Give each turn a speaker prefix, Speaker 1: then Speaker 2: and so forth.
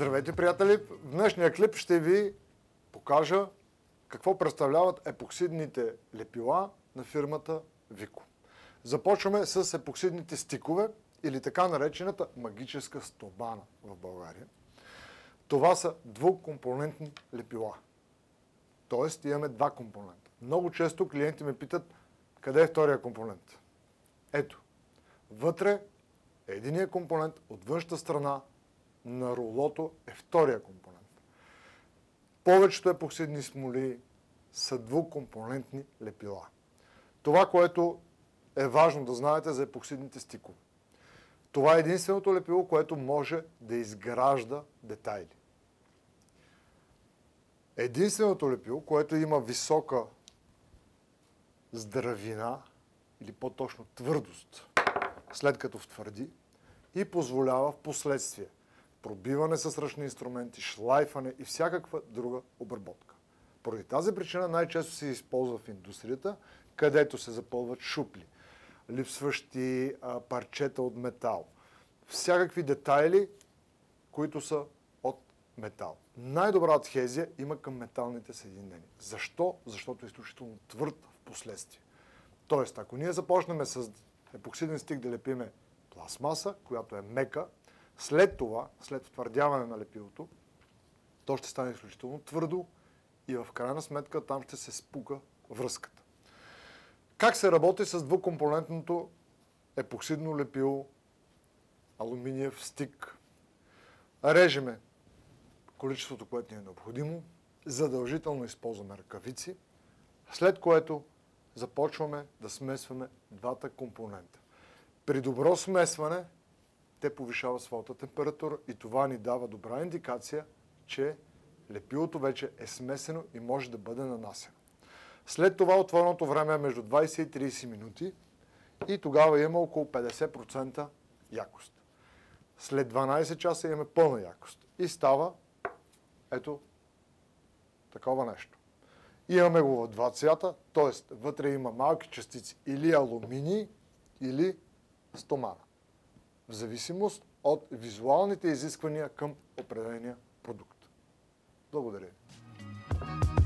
Speaker 1: Здравейте, приятели! В днешния клип ще ви покажа какво представляват епоксидните лепила на фирмата Вико. Започваме с епоксидните стикове или така наречената магическа стомана в България. Това са двукомпонентни лепила. Тоест имаме два компонента. Много често клиенти ме питат къде е втория компонент. Ето, вътре е единия компонент, от външната страна на рулото е втория компонент. Повечето епоксидни смоли са двукомпонентни лепила. Това, което е важно да знаете за епоксидните стикове. Това е единственото лепило, което може да изгражда детайли. Единственото лепило, което има висока здравина, или по-точно твърдост, след като втвърди, и позволява в последствие пробиване с ръчни инструменти, шлайфане и всякаква друга обработка. Поради тази причина най-често се използва в индустрията, където се запълват шупли, липсващи парчета от метал, всякакви детайли, които са от метал. Най-добра адхезия има към металните съединения. Защо? Защото е изключително твърд в последствие. Тоест, ако ние започнем с епоксиден стик да лепиме пластмаса, която е мека, след това, след втвърдяване на лепилото, то ще стане изключително твърдо и в крайна сметка там ще се спука връзката. Как се работи с двукомпонентното епоксидно лепило алуминиев стик? Режеме количеството, което ни е необходимо, задължително използваме ръкавици, след което започваме да смесваме двата компонента. При добро смесване те повишават своята температура и това ни дава добра индикация, че лепилото вече е смесено и може да бъде нанасено. След това отвореното време е между 20 и 30 минути и тогава има около 50% якост. След 12 часа имаме пълна якост и става ето такова нещо. Имаме го в два цвята, т.е. вътре има малки частици или алуминий, или стомана. В зависимост от визуалните изисквания към определения продукт. Благодаря ви.